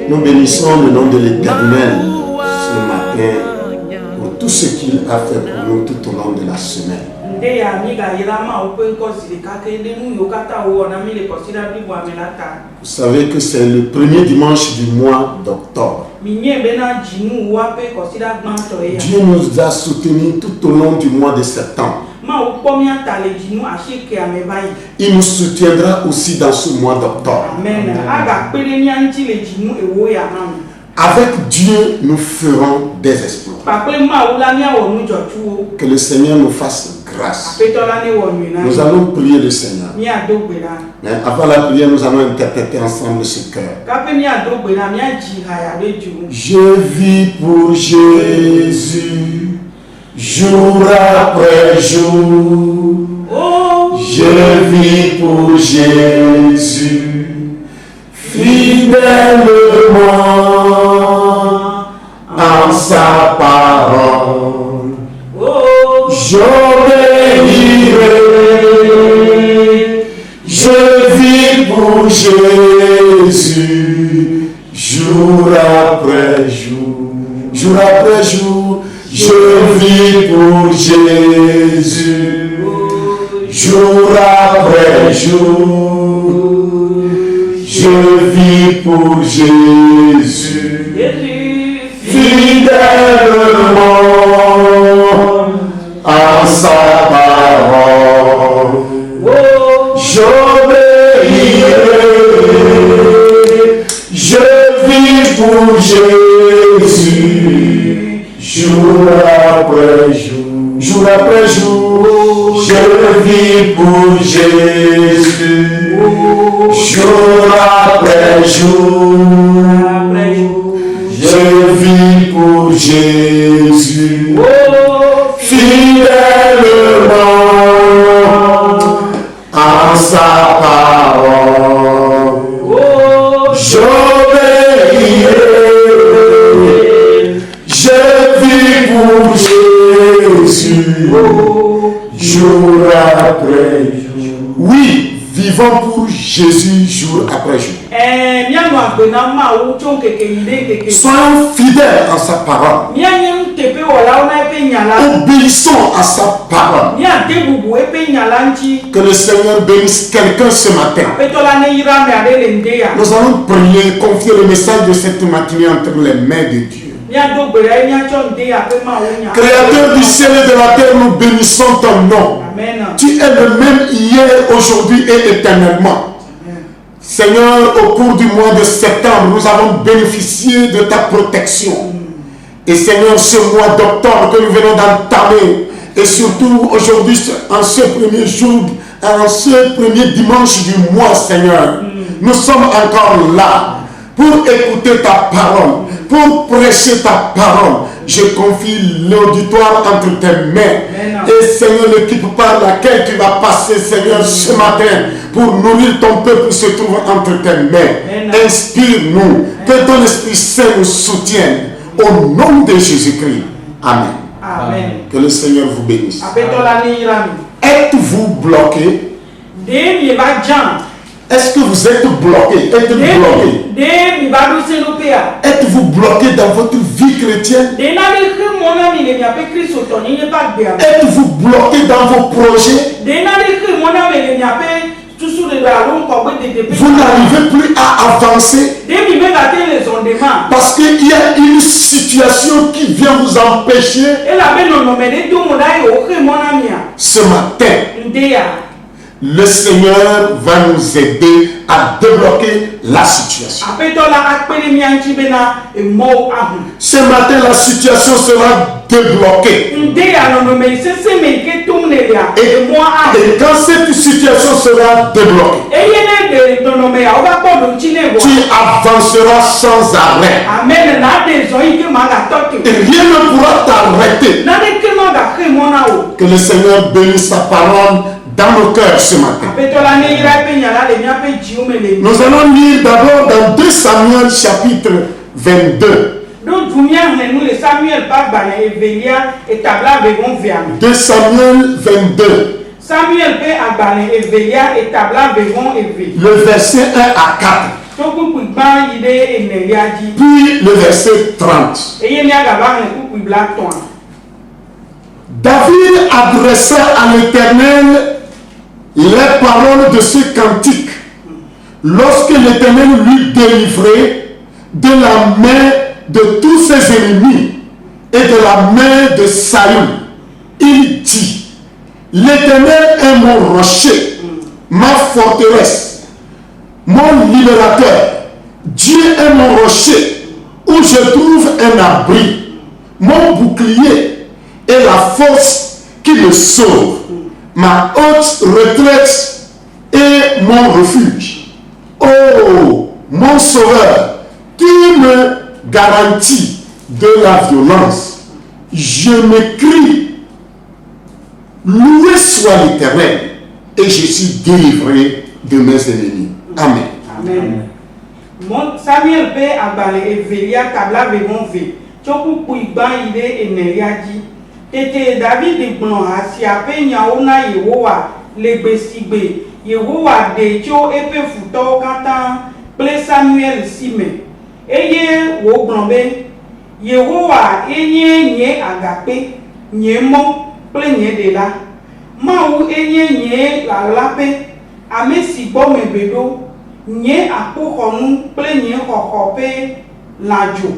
Nous bénissons le nom de l'Éternel ce matin pour tout ce qu'il a fait pour nous tout au long de la semaine. Vous savez que c'est le premier dimanche du mois d'octobre. Dieu nous a soutenus tout au long du mois de septembre. Il nous soutiendra aussi dans ce mois d'octobre. Avec Dieu, nous ferons des exploits. Que le Seigneur nous fasse grâce. Nous allons prier le Seigneur. Mais avant la prière, nous allons interpréter ensemble ce cœur. Je vis pour Jésus, jour après jour. Je vis pour Jésus, fidèlement en sa parole. J'obéirai. Je vis pour Jésus, jour après jour. Jour après jour, je vis pour Jésus, jour après jour. Je vis pour Jésus, fidèlement en sa parole. J'obéirai. Je vis pour Jésus, jour après jour. Jour après jour, je vis pour Jésus, jour après jour. Je vis pour Jésus, fidèlement en sa parole. J'obéirai. Je vis pour Jésus, jour après jour. Oui, vivons pour Jésus jour après jour. Soyons fidèles en sa parole. Obéissons à sa parole. Que le Seigneur bénisse quelqu'un ce matin. Nous allons prier, confier le message de cette matinée entre les mains de Dieu. Créateur du ciel et de la terre, nous bénissons ton nom. Amen. Tu es le même hier, aujourd'hui et éternellement. Seigneur, au cours du mois de septembre, nous avons bénéficié de ta protection. Et Seigneur, ce mois d'octobre que nous venons d'entamer, et surtout aujourd'hui, en ce premier jour, en ce premier dimanche du mois, Seigneur, nous sommes encore là pour écouter ta parole, pour prêcher ta parole. Je confie l'auditoire entre tes mains. Et Seigneur, l'équipe par laquelle tu vas passer, Seigneur, ce matin, pour nourrir ton peuple se trouve entre tes mains. Inspire-nous, que ton Esprit Saint nous soutienne. Au nom de Jésus-Christ. Amen. Amen. Que le Seigneur vous bénisse. Êtes-vous bloqué? Est-ce que vous êtes bloqué? Êtes-vous bloqué? Êtes-vous bloqué dans votre vie chrétienne? Êtes-vous bloqué dans vos projets? Vous n'arrivez plus à avancer parce qu'il y a une situation qui vient vous empêcher. Ce matin, le Seigneur va nous aider à débloquer la situation. Ce matin, la situation sera débloquée. Et quand cette situation sera débloquée, tu avanceras sans arrêt. Et rien ne pourra t'arrêter. Que le Seigneur bénisse sa parole dans nos cœurs ce matin. Nous allons lire d'abord dans 2 Samuel chapitre 22. 2 Samuel 22. Le verset 1 à 4. Puis le verset 30. David adressa à l'Éternel les paroles de ce cantique lorsque l'Éternel lui délivrait de la main de tous ses ennemis et de la main de Saül. Il dit: l'Éternel est mon rocher, ma forteresse, mon libérateur. Dieu est mon rocher où je trouve un abri, mon bouclier et la force qui me sauve, ma haute retraite et mon refuge. Oh, mon sauveur, qui me garantit de la violence. Je m'écrie: loué soit l'Éternel, et je suis délivré de mes ennemis. Amen. Amen. Samuel pe abale evelia tabla begon ve. Choku kuigba ide eneriaji. Tete David gbon asia pe nyaona Yehowa legbesigbe. Yehowa de cho epe futo katan ple Samuel sime. Eye wo gbon be. Yehowa enye nye agape nye mo ple nye de la. Mawu enye nye la lape. Amesi gbo mebedo. Nye apokhonu ple nye khokope lajo.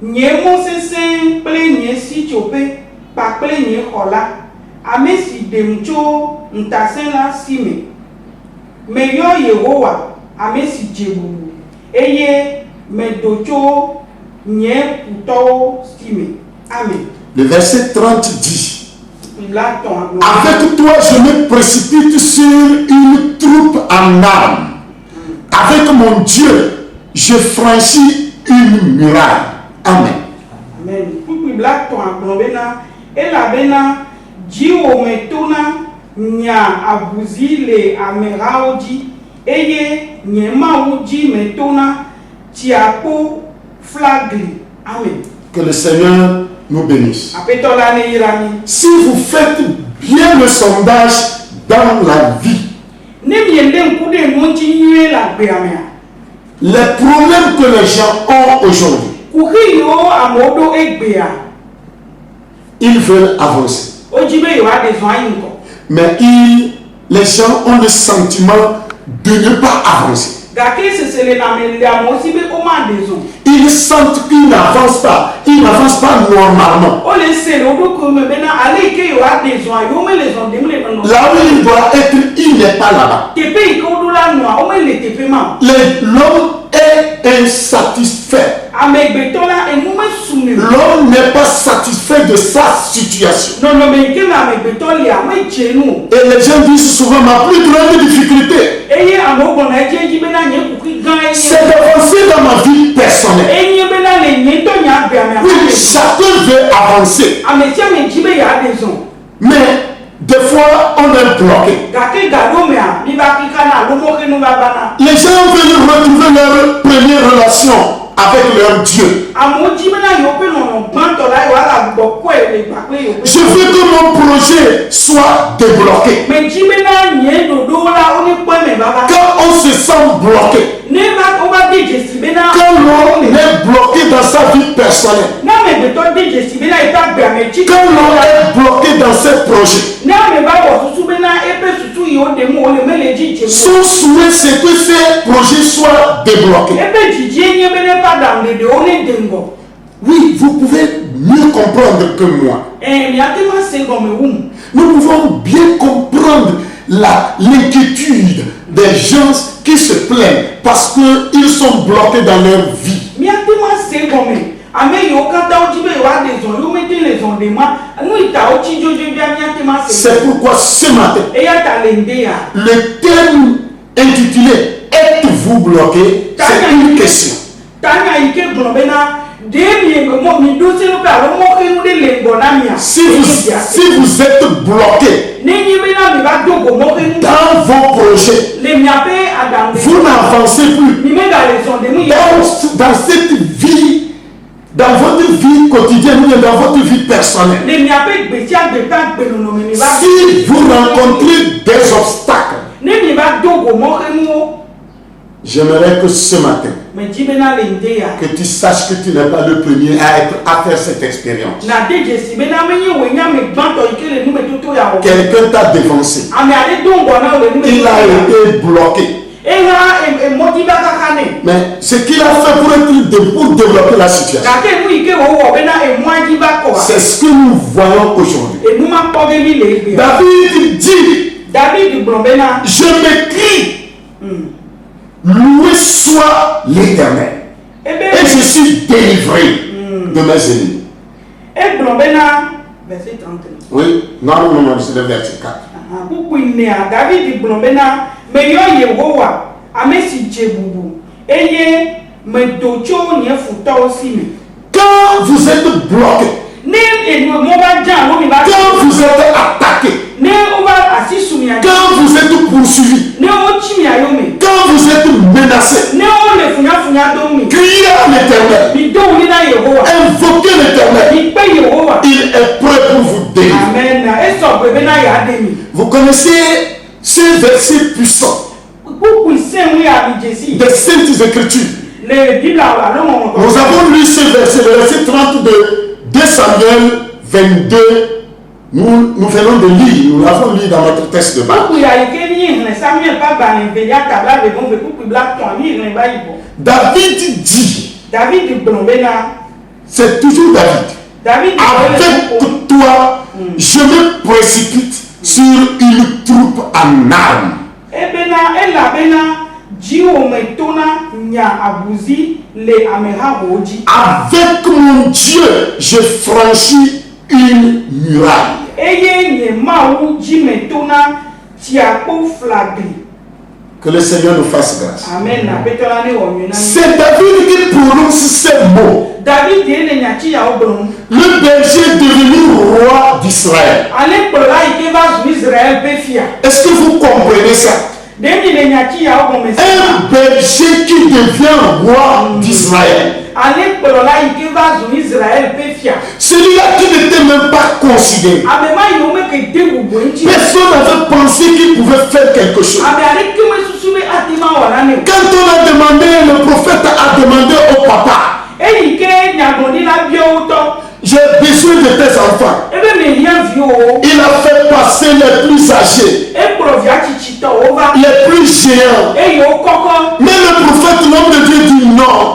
Nye mosese ple nye sichope pa ple nye khola. Amesi demcho ntasela sime. Meyo Yehowa amesi jebu. Eye medocho nye puto sime. Amen. Le verset 30 dit: avec toi je me précipite sur une troupe en armes. Avec mon Dieu, je franchis une muraille. Amen. Amen. Pupi black to ablobena, ela bena, jiwo metona, nya abuzi le ameraoji, eye nyema uji metona, tiapo flagli. Amen. Que le Seigneur nous bénisse. Apetolane irani. Si vous faites bien le sondage dans la vie, les problèmes que les gens ont aujourd'hui, ils veulent avancer. Mais les gens ont le sentiment de ne pas avancer. Ils sentent qu'ils n'avancent pas. Ils n'avancent pas normalement. Là où il doit être, il n'est pas là-bas. L'homme est insatisfait. L'homme n'est pas satisfait de sa situation. Et les gens disent souvent: ma plus grande difficulté, c'est d'avancer dans ma vie personnelle. Oui, chacun veut avancer. Mais des fois, on est bloqué. Les gens veulent retrouver leur première relation avec leur Dieu. Je veux que mon projet soit débloqué. Quand on se sent bloqué, quand l'on est bloqué dans sa vie personnelle, quand l'on est bloqué dans ses projets, son souhait c'est que ces projets soient débloqués. Oui, vous pouvez mieux comprendre que moi. Nous pouvons bien comprendre l'inquiétude des gens qui se plaignent parce qu'ils sont bloqués dans leur vie. C'est pourquoi ce matin, le thème intitulé « Êtes-vous bloqué ?» c'est une question. Si vous êtes bloqué dans vos projets, vous n'avancez plus dans cette vie, dans votre vie quotidienne ou dans votre vie personnelle. Si vous rencontrez des obstacles, j'aimerais que ce matin, que tu saches que tu n'es pas le premier à faire cette expérience. Quelqu'un t'a dévancé. Il a été bloqué. Mais ce qu'il a fait pour développer la situation, c'est ce que nous voyons aujourd'hui. David dit, je m'écris, loué soit l'Éternel, et je suis délivré de mes ennemis. Verset 30. Oui, non, c'est le verset 4. Quand vous êtes bloqué, quand vous êtes attaqué, quand vous êtes poursuivi, quand vous êtes menacé, criez à l'Éternel, invoquez l'Éternel, il est prêt pour vous délivrer. Vous connaissez ces versets puissants des Saintes Écritures. Nous avons lu ce verset, le verset 30 de 2 Samuel 22. Nous venons de lire, nous l'avons lu dans notre texte de base. David dit, c'est toujours David, avec toi, je me précipite sur une troupe en armes. Avec mon Dieu, je franchis une muraille. Que le Seigneur nous fasse grâce. Amen. C'est David qui prononce ces mots. Le berger est devenu roi d'Israël. Est-ce que vous comprenez ça? Un berger qui devient roi d'Israël. Celui-là qui n'était même pas considéré. Personne n'avait pensé qu'il pouvait faire quelque chose. Quand on a demandé, le prophète a demandé au papa, j'ai besoin de tes enfants. Il a fait passer les plus âgés, les plus géants. Mais le prophète, l'homme de Dieu, dit non.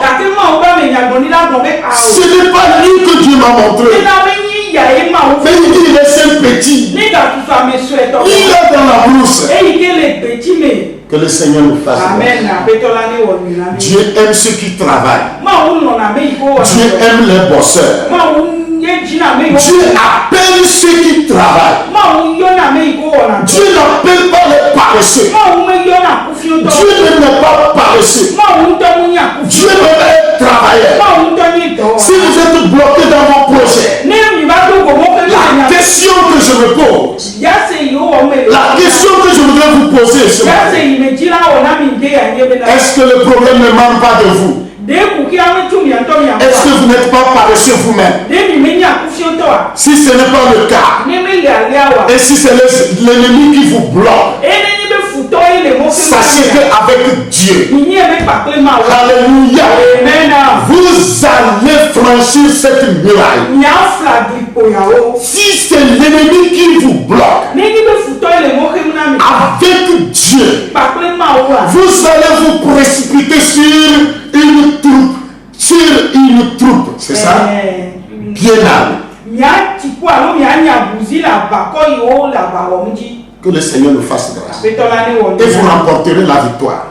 Ce n'est pas lui que Dieu m'a montré. Mais il dit il est seul petit. Il est dans la brousse. Que le Seigneur nous fasse. Amen. Dieu aime ceux qui travaillent. Dieu aime les bosseurs. Dieu appelle ceux qui travaillent. Dieu n'appelle pas les paresseux. Dieu ne n'est pas paresseux. Dieu veut être travailleur. Si vous êtes bloqué dans vos projets, la question que je me pose, la question que je voudrais vous poser, est-ce que le problème ne manque pas de vous? Est-ce que vous n'êtes pas paresseux vous-même? Si ce n'est pas le cas, et si c'est l'ennemi qui vous bloque, sachez qu'avec Dieu, alléluia, vous allez franchir cette muraille. Si c'est l'ennemi qui vous bloque, avec Dieu, vous allez vous précipiter sur une troupe, c'est ça? Bien armée. Que le Seigneur nous fasse grâce. Et vous remporterez la victoire.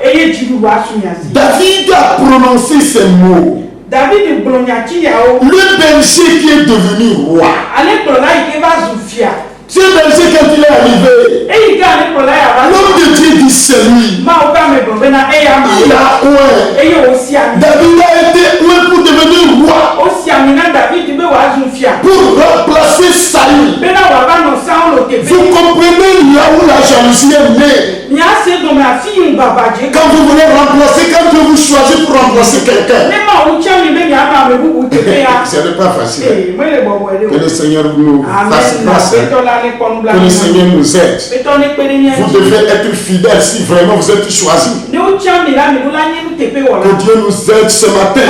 David a prononcé ces mots. Le berger qui est devenu roi. Ce berger, quand il est arrivé, l'homme de Dieu dit c'est lui. Il a oué. David a été oué pour devenir roi. Pour remplacer Saül. Vous comprenez là où la jalousie est née. Quand vous voulez remplacer, quand vous choisissez pour remplacer quelqu'un. Ce n'est pas facile. Que le Seigneur nous fasse grâce. Que le Seigneur nous aide. Vous devez être fidèles si vraiment vous êtes choisi. Que Dieu nous aide ce matin.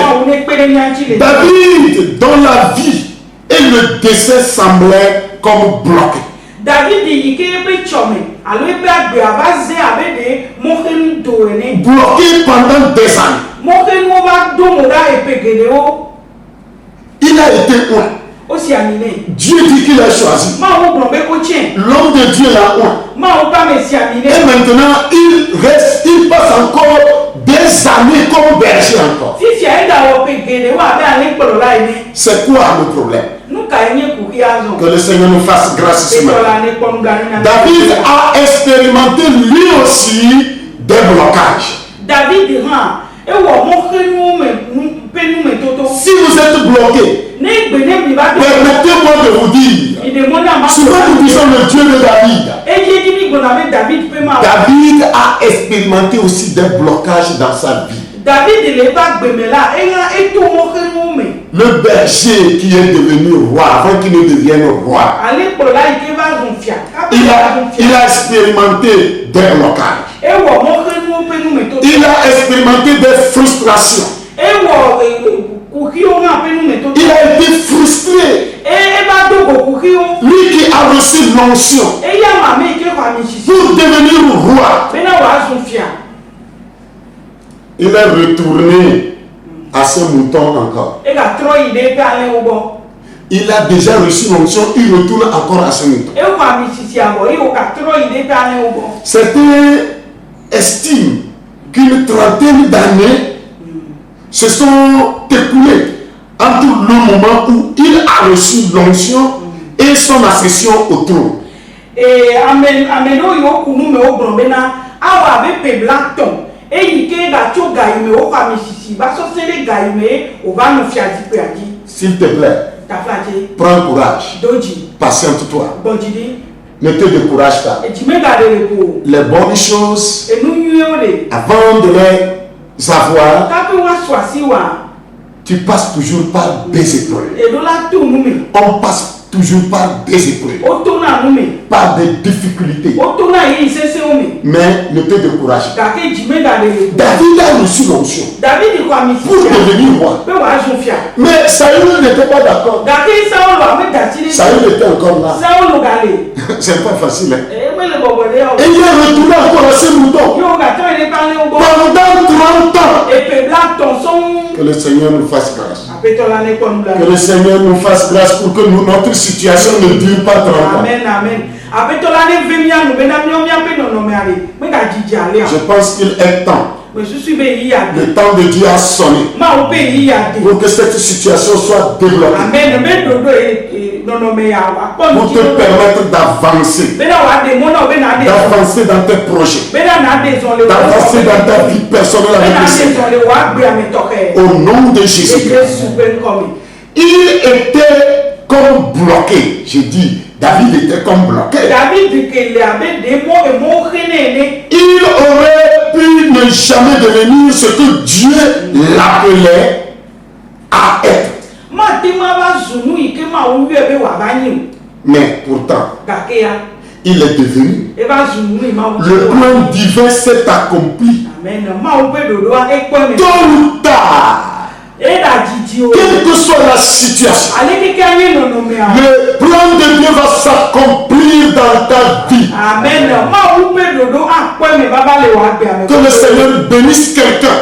David, dans la vie et le décès semblaient comme bloqués. Bloqué pendant des années. Il a été où? Dieu dit qu'il a choisi. L'homme de Dieu l'a où? Et maintenant il passe encore des années comme berger encore. C'est quoi le problème? Que le Seigneur nous fasse grâce ce matin. David a expérimenté lui aussi des blocages. Si vous êtes bloqué, permettez-moi de vous dire, souvent nous disons le Dieu de David. David a expérimenté aussi des blocages dans sa vie. Le berger qui est devenu roi avant qu'il ne devienne roi, il a expérimenté des blocages. Il a expérimenté des frustrations. Il a été frustré. Lui qui a reçu l'onction pour devenir roi, il est retourné à ce mouton encore. Il a déjà reçu l'onction, il retourne encore à ce mouton. Certains estiment qu'une trentaine d'années se sont écoulées entre le moment où il a reçu l'onction et son accession au trône. S'il te plaît, prends courage, patiente-toi, ne te décourage pas. Les bonnes choses, avant de les avoir, tu passes toujours par des épreuves. On passe toujours par des épreuves, par des difficultés. Mais ne te décourage pas. David a reçu l'onction pour devenir roi. Mais Saül n'était pas d'accord. Saül était encore là. C'est pas facile. Hein? Et il est retourné encore à ce mouton. Pendant 30 ans. Que le Seigneur nous fasse grâce. Que le Seigneur nous fasse grâce pour que notre situation ne dure pas 30 ans. Amen, amen. Je pense qu'il est temps. Le temps de Dieu a sonné pour que cette situation soit débloquée. Pour te permettre d'avancer. D'avancer dans tes projets. D'avancer dans ta vie personnelle avec le Seigneur. Au nom de Jésus. Il était comme bloqué. J'ai dit, David était comme bloqué. Il aurait pu ne jamais devenir ce que Dieu l'appelait à être. Mais pourtant, il est devenu. Le plan divin s'est accompli. Tôt ou tard, quelle que soit la situation, le plan de Dieu va s'accomplir dans ta vie. Amen. Que le Seigneur bénisse quelqu'un.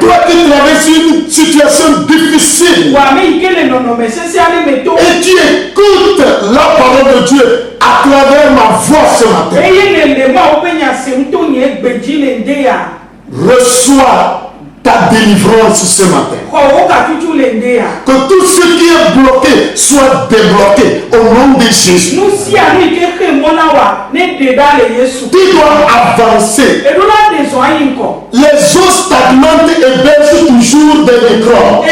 Toi qui traverses une situation difficile et tu écoutes la parole de Dieu à travers ma voix ce matin, reçois ta délivrance ce matin. Que tout ce qui est bloqué soit débloqué au nom de Jésus. Tu dois avancer. Les eaux stagnantes hébergent toujours des microbes.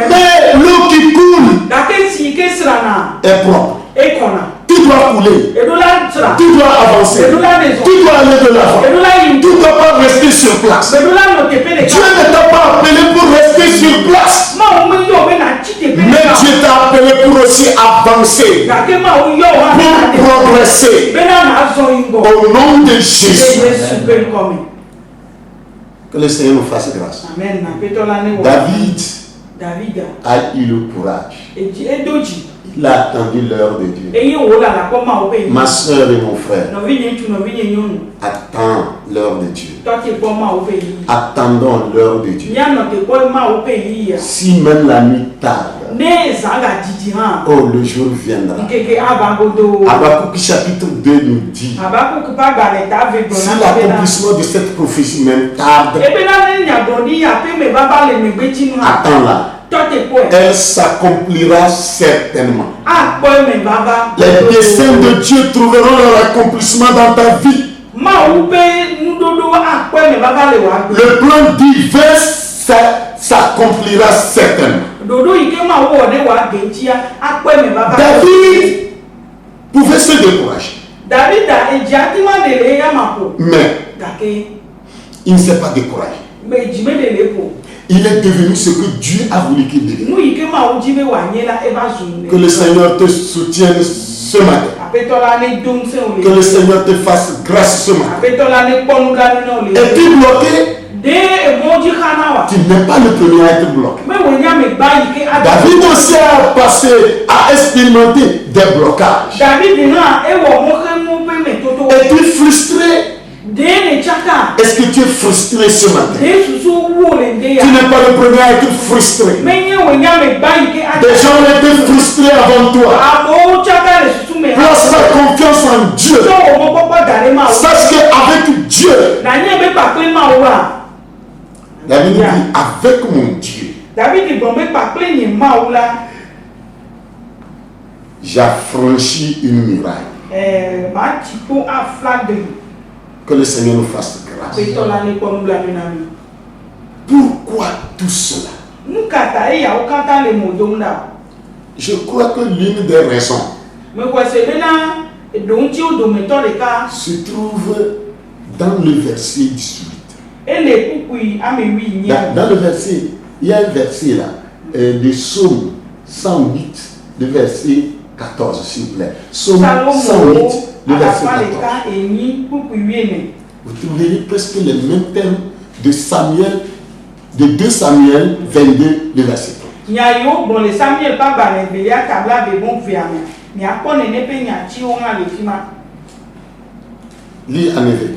Mais l'eau qui coule est propre. Tu dois couler. Tu dois avancer. Tu dois aller de l'avant. Tu ne dois pas rester sur place. Dieu ne t'a pas appelé pour rester sur place. Mais Dieu t'a appelé pour aussi avancer. Pour progresser. Au nom de Jésus. Que le Seigneur nous fasse grâce. David a eu le courage. Il a attendu l'heure de Dieu. Ma soeur et mon frère, attends l'heure de Dieu. Attendons l'heure de Dieu. Si même la nuit tarde, oh, le jour viendra. Habakkuk chapitre 2 nous dit, si l'accomplissement de cette prophétie même tarde, attends-la. Elle s'accomplira certainement. Les desseins de Dieu trouveront leur accomplissement dans ta vie. Le plan divin s'accomplira certainement. David pouvait se décourager. Mais il ne s'est pas découragé. Il est devenu ce que Dieu a voulu qu'il devienne. Que le Seigneur te soutienne ce matin. Que le Seigneur te fasse grâce ce matin. Es-tu bloqué? Tu n'es pas le premier à être bloqué. David aussi a expérimenté des blocages. Es-tu frustré? Est-ce que tu es frustré ce matin? Tu n'es pas le premier à être frustré. Des gens ont été frustrés avant toi. Place ta confiance en Dieu. Sache qu'avec Dieu, David dit, avec mon Dieu, j'affranchis une muraille. Que le Seigneur nous fasse grâce. Pourquoi tout cela? Je crois que l'une des raisons se trouve dans le verset 18. Dans le verset, il y a un verset là, de Psaume 108, le verset 14, s'il vous plaît. Psaume 108, le verset 14. Vous trouverez presque les mêmes termes de Samuel, de 2 Samuel 22, le verset 3. Lis en effet.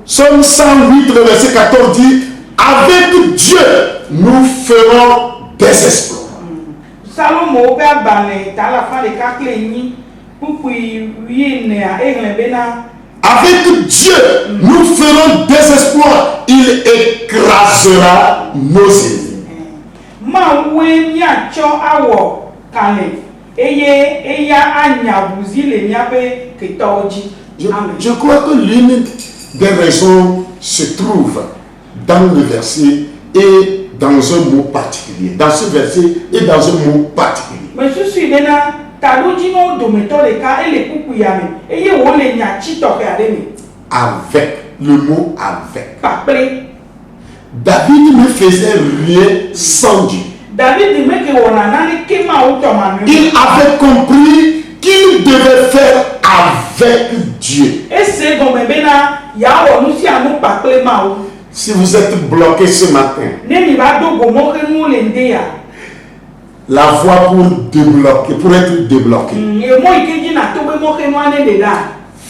Psaume 108, le verset 14 dit, avec Dieu, nous ferons des exploits. Avec Dieu, nous ferons des exploits. Il écrasera nos ennemis. Je crois que l'une des raisons se trouve dans le verset et dans un mot particulier. Dans ce verset et dans un mot particulier. Avec, le mot avec. David ne faisait rien sans Dieu. Il avait compris qu'il devait faire avec Dieu. Si vous êtes bloqué ce matin, la voie pour débloquer, pour être débloqué,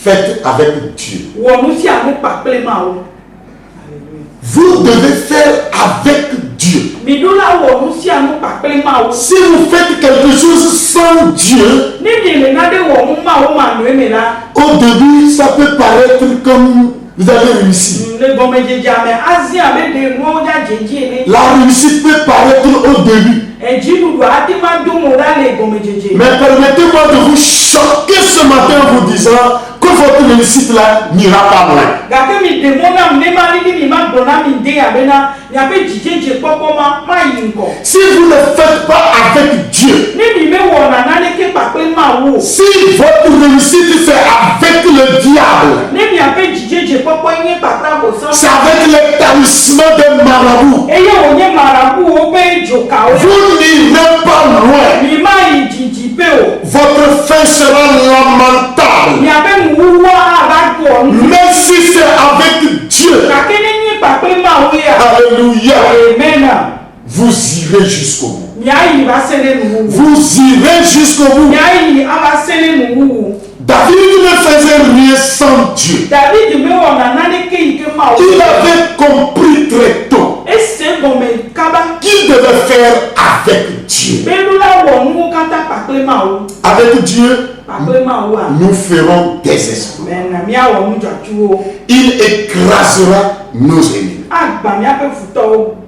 faites avec Dieu. Vous devez faire avec Dieu. Si vous faites quelque chose sans Dieu, au début, ça peut paraître comme vous avez réussi. La réussite peut paraître au début. Mais permettez-moi de vous choquer ce matin en vous disant que votre réussite là n'ira pas loin. Si vous ne faites pas avec Dieu, si votre réussite c'est avec le diable, c'est avec les talismans des marabouts, vous n'irez pas loin. Votre fin sera lamentable. Mais si c'est avec Dieu, alléluia, vous irez jusqu'au bout. Vous irez jusqu'au bout. David ne faisait rien sans Dieu. Il avait compris très tôt qu'il devait faire avec Dieu. Avec Dieu, nous ferons des exploits. Il écrasera nos ennemis.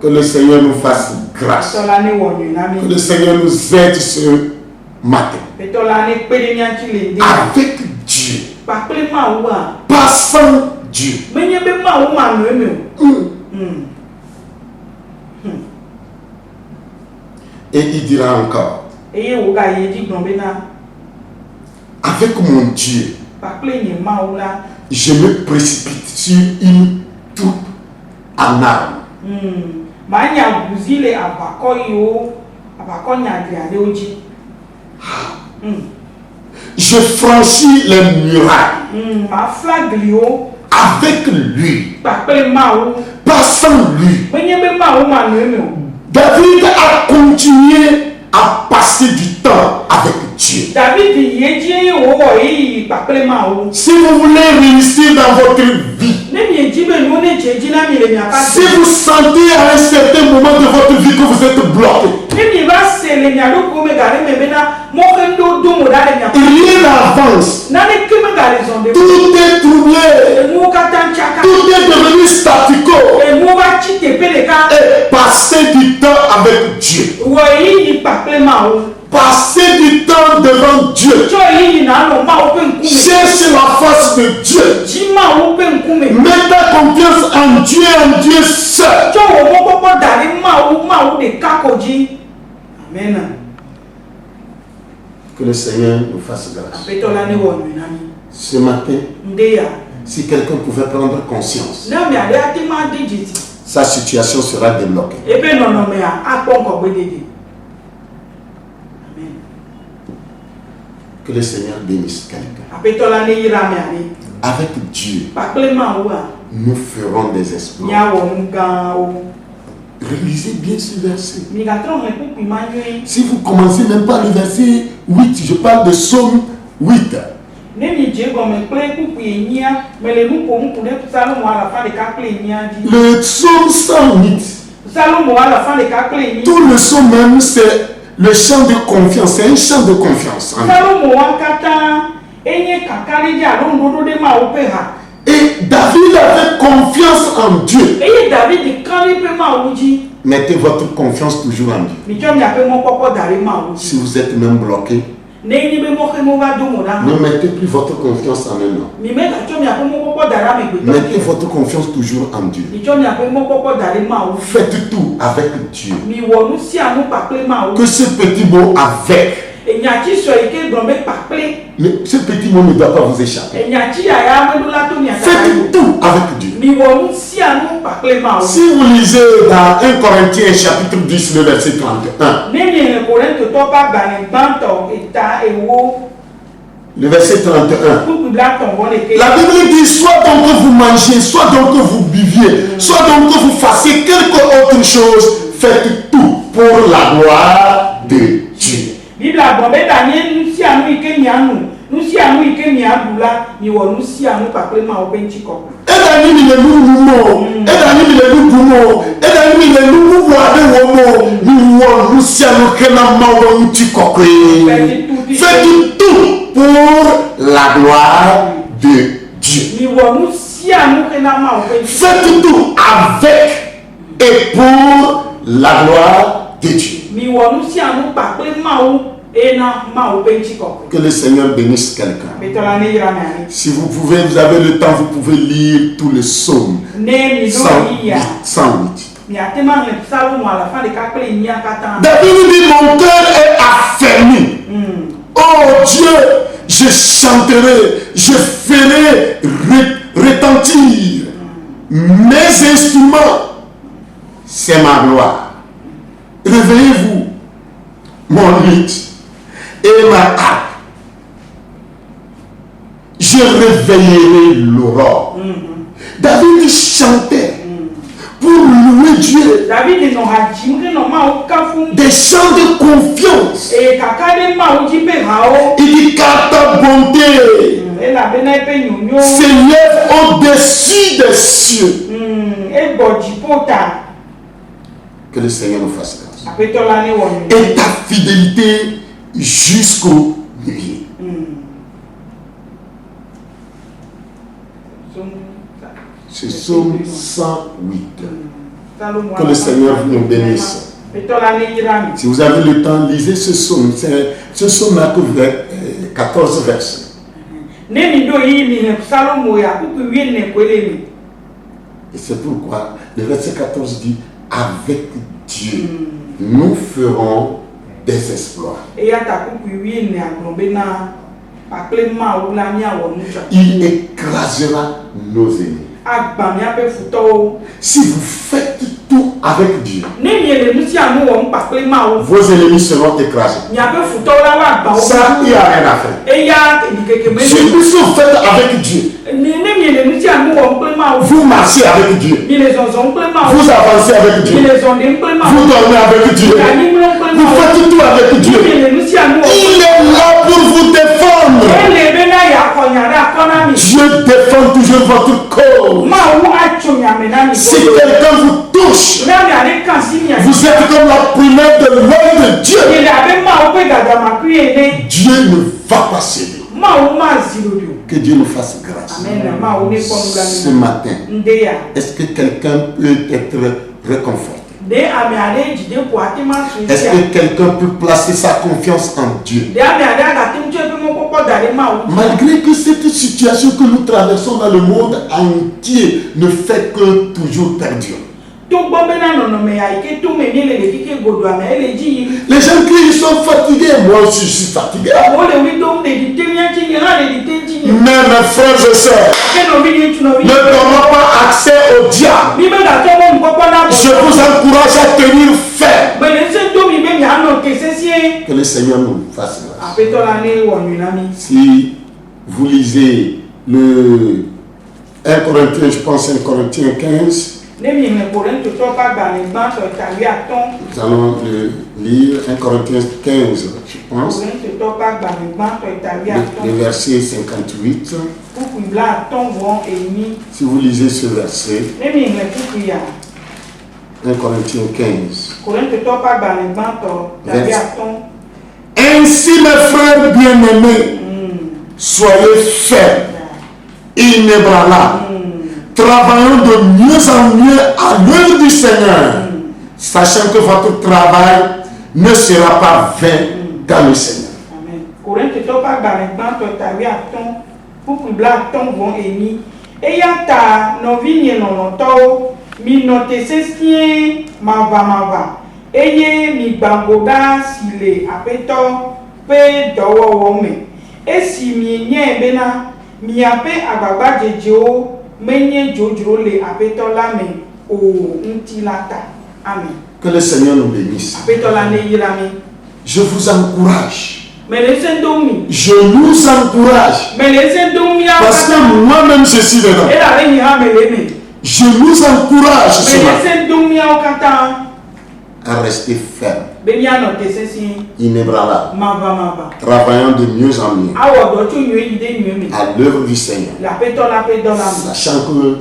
Que le Seigneur nous fasse grâce. Que le Seigneur nous aide ce matin. Avec Dieu. Pas sans Dieu. Et il dira encore, avec mon Dieu, je me précipite sur une troupe en armes. Je franchis les murailles avec lui, pas sans lui. David a continué à passer du temps avec Dieu. Si vous voulez réussir dans votre vie, si vous sentez à un certain moment de votre vie que vous êtes bloqué, rien n'avance, tout est troublé, tout est devenu statu quo, et passer du temps avec Dieu. Passer du temps devant Dieu. Cherche la face de Dieu. Mets ta confiance en Dieu seul. Amen. Que le Seigneur nous fasse grâce. Ce matin, si quelqu'un pouvait prendre conscience, sa situation sera débloquée. Que le Seigneur bénisse quelqu'un. Avec Dieu, nous ferons des exploits. Relisez bien ce verset. Si vous commencez même par le verset 8, je parle de Psaume 8. Le Psaume 108. Tout le psaume même, c'est le chant de confiance. C'est un chant de confiance. Et David avait confiance en Dieu. Mettez votre confiance toujours en Dieu. Si vous êtes même bloqué, ne mettez plus votre confiance en un homme. Mettez votre confiance toujours en Dieu. Faites tout avec Dieu. Que ce petit mot avec, ce petit mot ne doit pas vous échapper. Faites tout avec Dieu. Si vous lisez dans 1 Corinthiens chapitre 10, le verset 31. Le verset 31. La Bible dit, soit donc que vous mangez, soit donc que vous buviez, soit donc que vous fassiez quelque autre chose, faites tout pour la gloire de Dieu. Faites tout pour la gloire de Dieu. Faites tout avec et pour la gloire de Dieu. Que le Seigneur bénisse quelqu'un. Si vous pouvez, vous avez le temps, vous pouvez lire tous les psaumes. 108. David dit, mon cœur est affermi. Oh Dieu, je chanterai, je ferai retentir mes instruments. C'est ma gloire. Réveillez-vous, mon luth et ma harpe. Je réveillerai l'aurore. David chantait pour louer Dieu. Des chants de confiance. Il dit car ta bonté s'élève au-dessus des cieux. Que le Seigneur nous fasse grâce. Et ta fidélité jusqu'au milieu. C'est Psaume 108. Que le Seigneur nous bénisse. Si vous avez le temps, lisez ce psaume. Ce psaume n'a que 14 versets. Et c'est pourquoi le verset 14 dit, avec Dieu, nous ferons des exploits. Il écrasera nos ennemis. Si vous faites tout avec Dieu, vos ennemis seront écrasés. Ça, il n'y a rien à faire. Si vous faites avec Dieu, vous marchez avec Dieu, vous avancez avec Dieu, vous dormez avec Dieu, vous faites tout avec Dieu. Il est là pour vous défendre. Dieu défend toujours votre cause. Si quelqu'un vous touche, vous êtes comme la prunelle de l'œil de Dieu. Dieu ne va pas céder. Que Dieu nous fasse grâce. Ce matin, est-ce que quelqu'un peut être réconforté? Est-ce que quelqu'un peut placer sa confiance en Dieu? Malgré que cette situation que nous traversons dans le monde entier ne fait que toujours perdurer. Les gens qui sont fatigués, moi aussi je suis fatigué. Mais mes frères et sœurs, ne donnons pas accès au diable. Je vous encourage à tenir ferme. Que le Seigneur nous fasse grâce. Si vous lisez le 1 Corinthiens, je pense 1 Corinthiens 15. Nous allons lire 1 Corinthiens 15, je pense. Le verset 58. Si vous lisez ce verset, 1 Corinthiens 15. Ainsi, mes frères bien-aimés, soyez fermes, inébranlables, travaillant de mieux en mieux à l'œuvre du Seigneur, sachant que votre travail ne sera pas vain dans le Seigneur. menye jojo le apeto la me o ntilata. Amen. Que le Seigneur nous bénisse. Apeto la ne yirami. Je vous encourage. Je nous encourage. Parce que moi-même je suis dedans. Je nous encourage ce matin à rester ferme, inébranlable, travaillant de mieux en mieux à l'œuvre du Seigneur, sachant que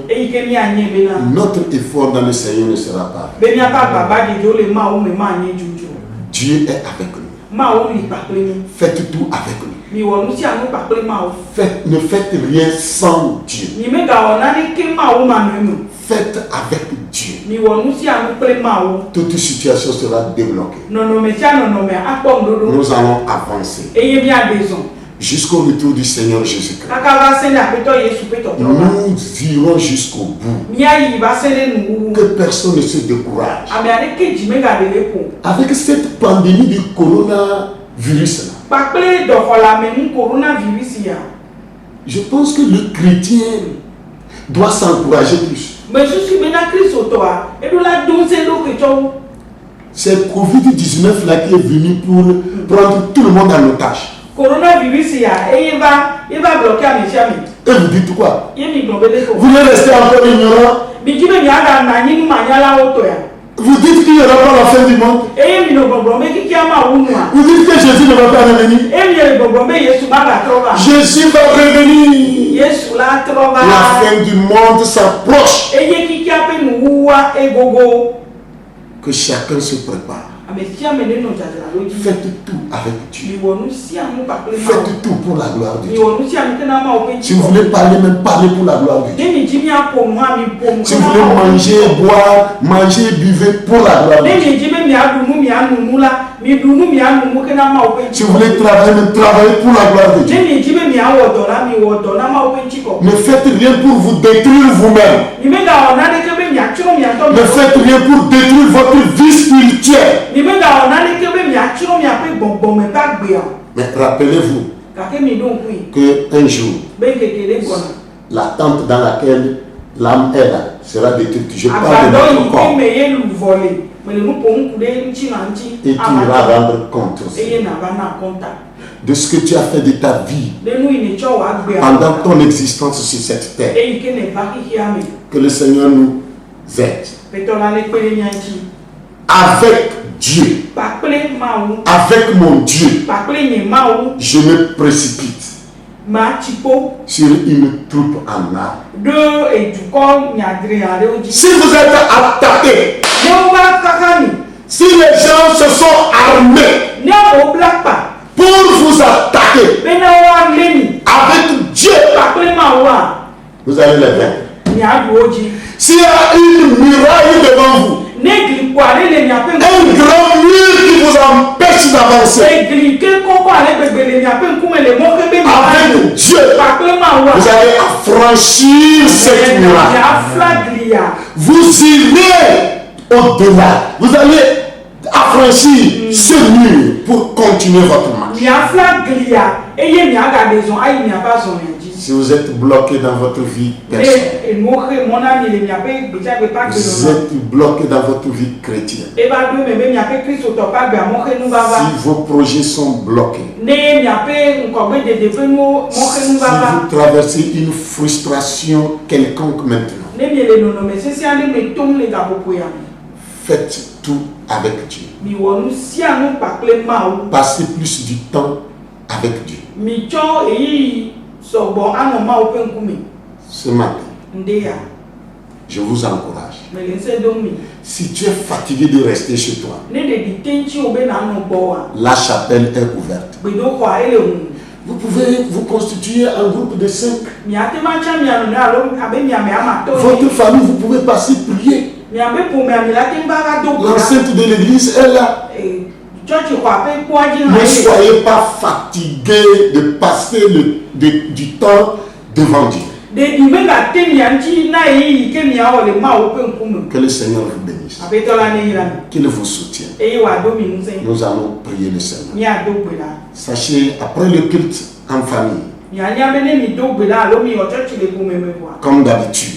notre effort dans le Seigneur ne sera pas. Dieu est avec nous. Faites tout avec lui. Ne faites rien sans Dieu. Faites avec Dieu. Toute situation sera débloquée. Nous allons avancer jusqu'au retour du Seigneur Jésus-Christ. Nous irons jusqu'au bout. Que personne ne se décourage. Avec cette pandémie du coronavirus là, je pense que le chrétien doit s'encourager plus. C'est Covid-19 là qui est venu pour prendre tout le monde en otage. Coronavirus, il va bloquer à mes amis. Et vous dites quoi? Vous voulez rester encore ignorant? Vous dites qu'il n'y aura pas la fin du monde? Vous dites que Jésus ne va pas revenir? Jésus va revenir. La fin du monde s'approche. Que chacun se prépare. Faites tout avec Dieu. Faites tout pour la gloire de Dieu. Si vous voulez parler, même parlez pour la gloire de Dieu. Si vous voulez manger, boire, manger, buvez pour la gloire de Dieu. Si vous voulez travailler, même travaillez pour la gloire de Dieu. Ne faites rien pour vous détruire vous-même. Ne faites rien pour détruire votre vie spirituelle. Mais rappelez-vous qu'un jour, la tente dans laquelle l'âme est là sera détruite. Je parle de notre corps. Et tu iras rendre compte de ce que tu as fait de ta vie pendant ton existence sur cette terre. Que le Seigneur nous aide. Avec Dieu, avec mon Dieu, je me précipite sur une troupe en armes. Si vous êtes attaqué, si les gens se sont armés pour vous attaquer, avec Dieu, vous allez les vaincre. S'il y a une muraille devant vous, un grand mur qui vous empêche d'avancer, avec Dieu, vous allez affranchir cette muraille. Vous irez au-delà. Vous allez affranchir ce mur pour continuer votre marche. Si vous êtes bloqué dans votre vie personnelle, vous êtes bloqué dans votre vie chrétienne, si vos projets sont bloqués, si vous traversez une frustration quelconque maintenant, faites tout avec Dieu. Passez plus du temps avec Dieu. Ce matin, je vous encourage. Si tu es fatigué de rester chez toi, la chapelle est ouverte. Vous pouvez vous constituer un groupe de 5. Votre famille, vous pouvez passer prier. L'enceinte de l'église est là. Ne soyez pas fatigué de passer du temps devant Dieu. Que le Seigneur vous bénisse. Qu'il vous soutienne. Nous allons prier le Seigneur. Sachez, après le culte en famille, Comme d'habitude,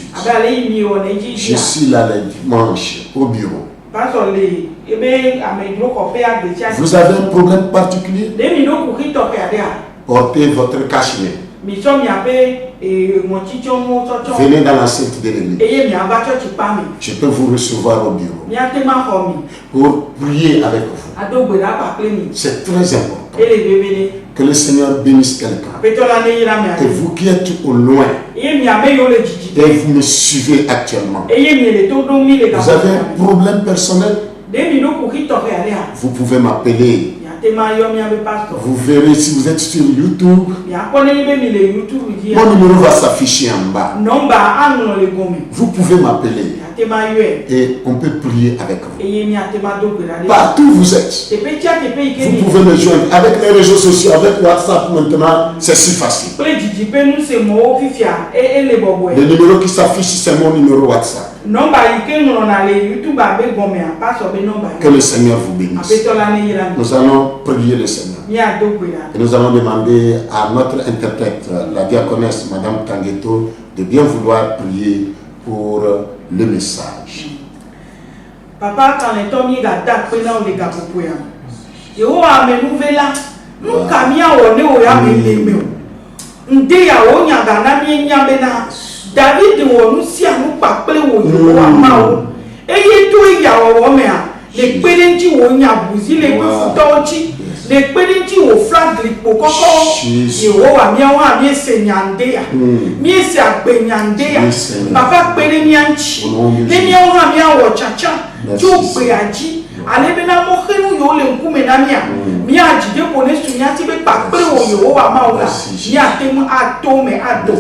je suis là le dimanche au bureau. Vous avez un problème particulier? Portez votre cache-nez. Venez dans l'enceinte de l'église. Je peux vous recevoir au bureau pour prier avec vous. C'est très important. Que le Seigneur bénisse quelqu'un. Et vous qui êtes au loin et vous me suivez actuellement, vous avez un problème personnel, vous pouvez m'appeler. Vous verrez si vous êtes sur YouTube. Mon numéro va s'afficher en bas. Vous pouvez m'appeler et on peut prier avec vous. Partout où vous êtes, vous pouvez me joindre avec les réseaux sociaux, avec WhatsApp maintenant, c'est si facile. Le numéro qui s'affiche, c'est mon numéro WhatsApp. Que le Seigneur vous bénisse. Nous allons prier le Seigneur. Et nous allons demander à notre interprète, la diaconesse Madame Tangueto, de bien vouloir prier pour le message. Papa, quand les tombes y gâtent, prenons les gâteaux pour eux. Et on a mes nouvelles, nous camions on est au yamé. Ndé ya o nyagana mi nyabena. David nous si à nous pas plé au yamao. Et y tout ya o mea. Les pédenti o nyabuzi les futochi. Les pédenti o flag les pokoko. Et o a mi se nyande ya. Mi se agbenyande ya. Papa pédenti anchi. Les mi a o chacha. Tu péaji. Ale bena mokhenu yo le nkume na mia mia jide pone sunya ti be pakpe o yo wa maula mia temu atome ado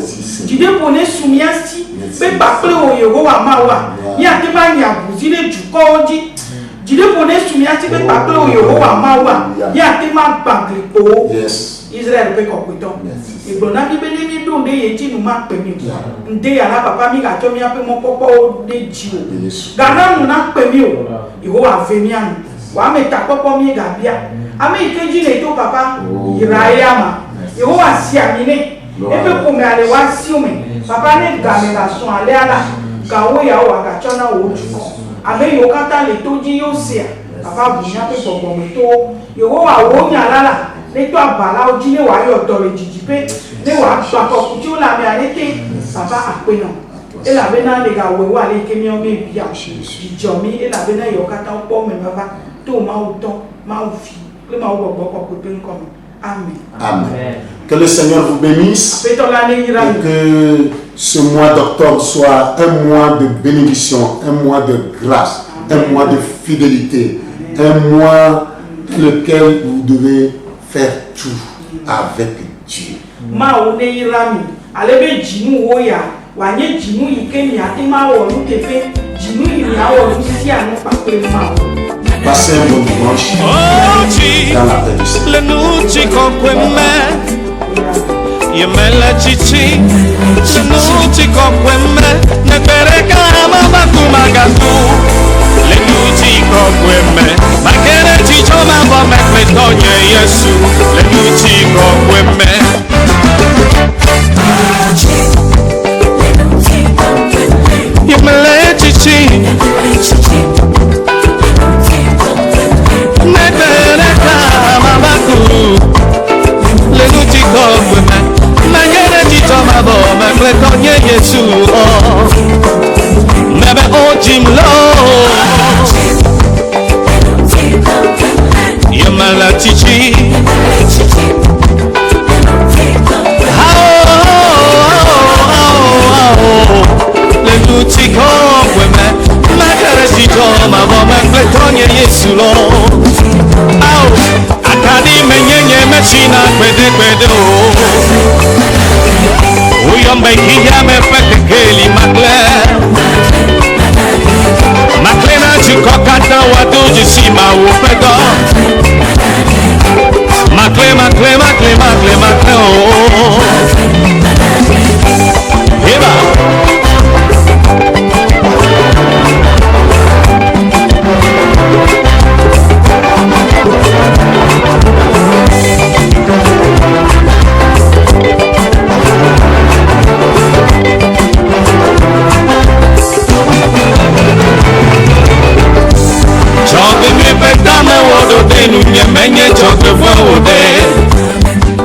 jide pone sunya si be pakpe o yo wa maula mia tema nya buzile jukoji jide pone sunya ti be pakpe o yo wa maula mia tema baklipo Israël pe kokuto e bona bi bele mi do de yeti nu ma pe mi nde ya la papa mi ga to mi ape mo popo de jiwo gana nu na pe mi o iwo wa fe mi anu wa me ta popo mi ga bia ame ikeji le to papa irayama iwo wa si amine e pe ko me ale wa si o me papa ne ga me la son ale ala ga wo ya wa ga chona o juko ame yo kata le to ji yo se papa bunya pe gbogbo me to iwo wa wo nya lala les toi bala o dîner wa yo to le jijipe le wa so ko ti o la me arete papa apeno e la bena le ga we wa le ke mi o me bia jijomi e la bena yo kata o po me baba to ma o to ma o fi le ma o gbogbo ko pe nko mi amen. Amen. Que le Seigneur vous bénisse et que ce mois d'octobre soit un mois de bénédiction, un mois de grâce, un mois de fidélité, un mois dans lequel vous devez faire tout avec Dieu. Ma one irami alebe jinu woya wanye jinu ikemi ati ma wo lu kefe jinu iri awo lu si anu pape ma. Passez un bon dimanche dans la paix du Seigneur. Le nuci conquemme Yemela chichi Le nuci conquemme Ne pereka mama kumagatu Le nuci conquemme Magere chicho mambo mekwe tonye Yesu Le nuci conquemme Yemela chichi Ne pereka mama kumagatu Le nuci conquemme Magere chicho mambo mekwe tonye Yesu Nebe ojimlo Yemala chichi Le nuti conqueme Magere chicho mambo mekwe tonye Yesu Akadi menyenye mechina kwede kwede Uyombe kiyame peke keli makle Makle na chukokata waduji simawo